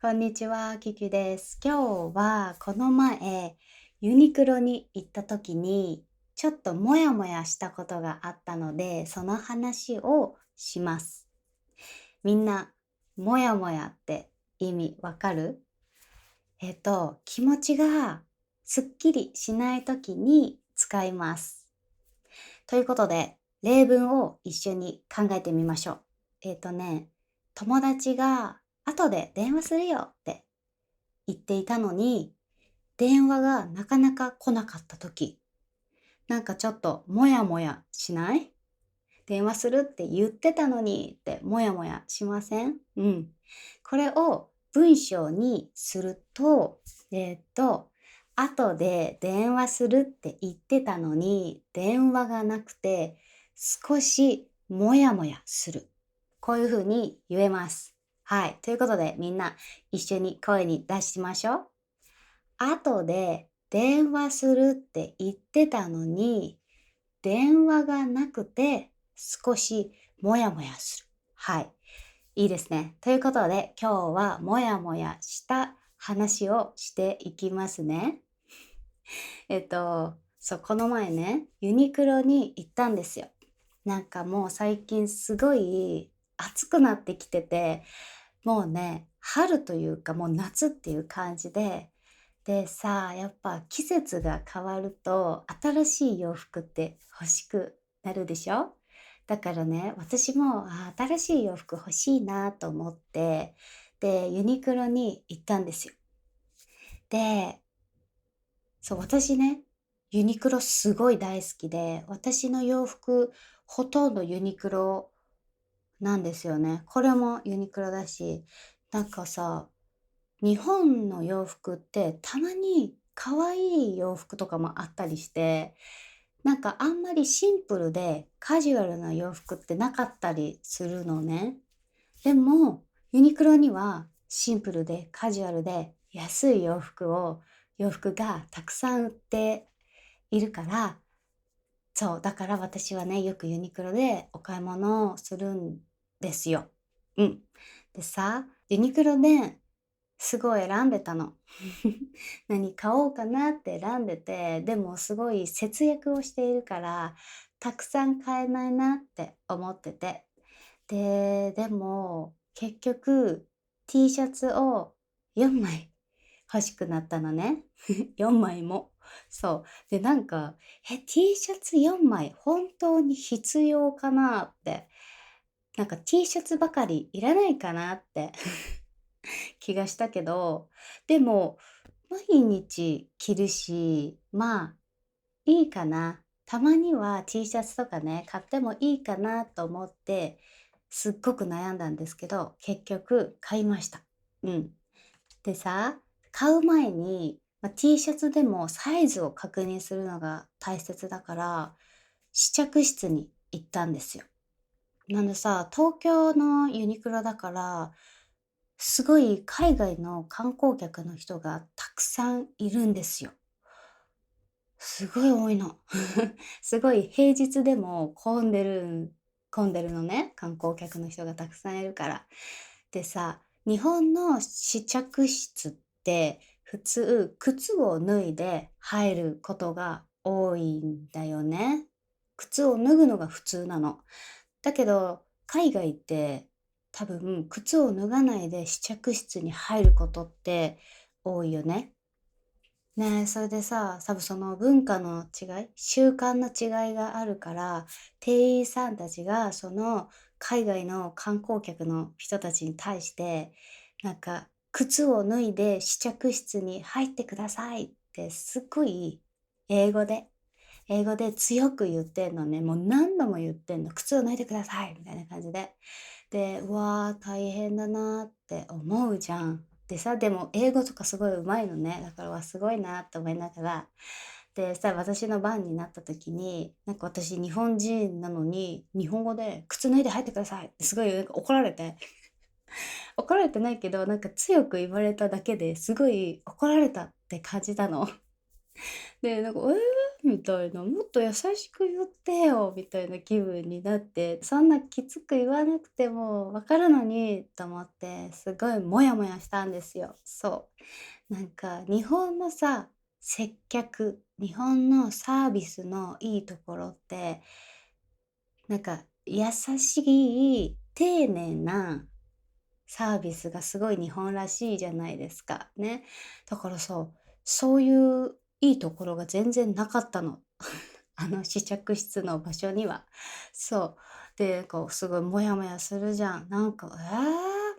こんにちは、キキです。今日はこの前、ユニクロに行った時に、ちょっとモヤモヤしたことがあったので、その話をします。みんな、モヤモヤって意味わかる？気持ちがすっきりしない時に使います。ということで、例文を一緒に考えてみましょう。友達が後で電話するよって言っていたのに、電話がなかなか来なかった時、なんかちょっとモヤモヤしない？電話するって言ってたのにってモヤモヤしません？うん。これを文章にすると、後で電話するって言ってたのに、電話がなくて少しモヤモヤする。こういうふうに言えます。はい。ということでみんな一緒に声に出しましょう。後で電話するって言ってたのに、電話がなくて少しモヤモヤする。はい。いいですね。ということで、今日はモヤモヤした話をしていきますね。この前ね、ユニクロに行ったんですよ。なんかもう最近すごい暑くなってきてて、もうね、春というかもう夏っていう感じで、でさ、やっぱ季節が変わると新しい洋服って欲しくなるでしょ？だからね、私も新しい洋服欲しいなと思って、で、ユニクロに行ったんですよ。で、そう、私ね、ユニクロすごい大好きで、私の洋服ほとんどユニクロなんですよね。これもユニクロだし、なんかさ、日本の洋服ってたまに可愛い洋服とかもあったりして、なんかあんまりシンプルでカジュアルな洋服ってなかったりするのね。でも、ユニクロにはシンプルでカジュアルで安い洋服がたくさん売っているから、そう、だから私はね、よくユニクロでお買い物をするんですよ。うん。でさ、ユニクロですごい選んでたの。何買おうかなって選んでて、でもすごい節約をしているから、たくさん買えないなって思ってて。でも結局 T シャツを4枚欲しくなったのね。4枚も。そう。で、なんか、T シャツ4枚本当に必要かなって、なんか T シャツばかりいらないかなって気がしたけど、でも、毎日着るし、まあ、いいかな。たまには T シャツとかね、買ってもいいかなと思って、すっごく悩んだんですけど、結局買いました。うん。でさ、買う前に、T シャツでもサイズを確認するのが大切だから、試着室に行ったんですよ。なんでさ、東京のユニクロだから、すごい海外の観光客の人がたくさんいるんですよ。すごい多いの。すごい平日でも混んでるのね、観光客の人がたくさんいるから。でさ、日本の試着室って普通靴を脱いで入ることが多いんだよね。靴を脱ぐのが普通なの。だけど、海外って多分靴を脱がないで試着室に入ることって多いよね。ねえ、それでさ、多分その文化の違い、習慣の違いがあるから、店員さんたちがその海外の観光客の人たちに対して、なんか、靴を脱いで試着室に入ってくださいってすっごい英語で、英語で強く言ってんのね。もう何度も言ってんの。靴を脱いでくださいみたいな感じで。で、うわー、大変だなって思うじゃん。でさ、でも英語とかすごい上手いのね。だから、すごいなって思いながら。でさ、私の番になった時に、なんか私日本人なのに、日本語で靴脱いで入ってくださいってすごいなんか怒られて。怒られてないけど、なんか強く言われただけですごい怒られたって感じたの。で、なんか、みたいな、もっと優しく言ってよみたいな気分になって、そんなきつく言わなくても分かるのにと思って、すごいモヤモヤしたんですよ。そう。なんか日本のさ、接客、日本のサービスのいいところって、なんか優しい、丁寧なサービスがすごい日本らしいじゃないですか、ね。だからさ、そういういいところが全然なかったの。試着室の場所には。そう。で、こうすごいモヤモヤするじゃん。なんか、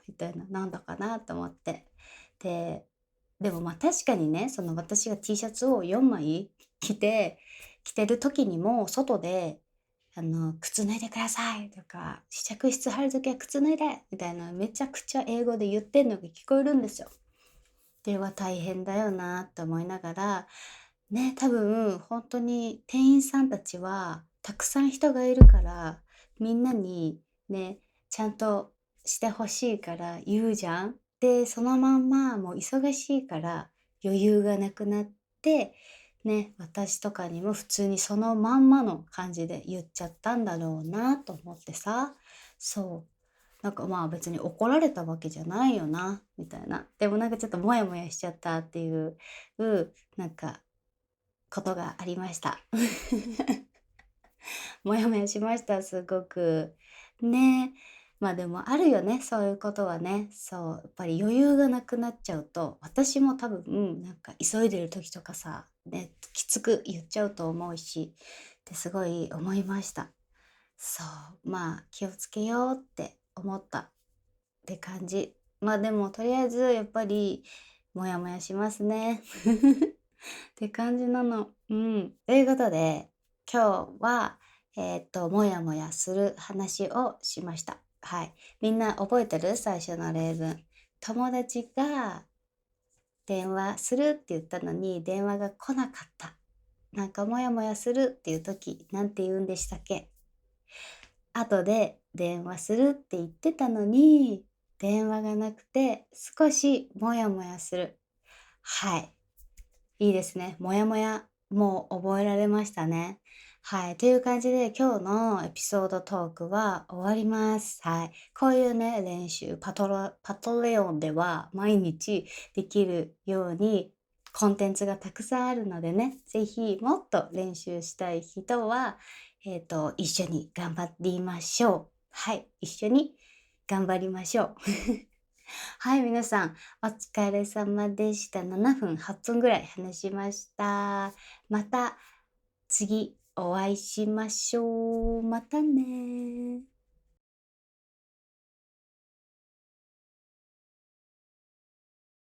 みたいな、なんだかなと思って。で、でも、確かにね、その私が T シャツを4枚着てる時にも、外で「靴脱いでください」とか「試着室入る時は靴脱いで」みたいな、めちゃくちゃ英語で言ってんのが聞こえるんですよ。で、大変だよなと思いながら、ね、多分ほんとに店員さんたちはたくさん人がいるから、みんなにね、ちゃんとして欲しいから言うじゃん。で、そのまんまもう忙しいから余裕がなくなって、ね、私とかにも普通にそのまんまの感じで言っちゃったんだろうなと思ってさ。そう。なんか、別に怒られたわけじゃないよな、みたいな。でもなんかちょっとモヤモヤしちゃったっていうなんか、ことがありました。モヤモヤしました、すごく。ね。でもあるよね、そういうことはね。そう、やっぱり余裕がなくなっちゃうと、私も多分、なんか急いでる時とかさ、ね、きつく言っちゃうと思うし、ってすごい思いました。そう、気をつけようって思ったって感じ。でもとりあえずやっぱりモヤモヤしますね。って感じなの。うん。ということで、今日は、モヤモヤする話をしました。はい。みんな覚えてる？最初の例文。友達が電話するって言ったのに、電話が来なかった。なんかモヤモヤするっていう時、なんて言うんでしたっけ？後で電話するって言ってたのに、電話がなくて少しモヤモヤする。はい。いいですね。もやもや、もう覚えられましたね。はい。という感じで、今日のエピソードトークは終わります。はい。こういうね、練習、パトレオンでは毎日できるように、コンテンツがたくさんあるのでね、ぜひもっと練習したい人は、一緒に頑張りましょう。はい。一緒に頑張りましょう。はい、皆さん、お疲れ様でした。7分、8分ぐらい話しました。また次お会いしましょう。またね。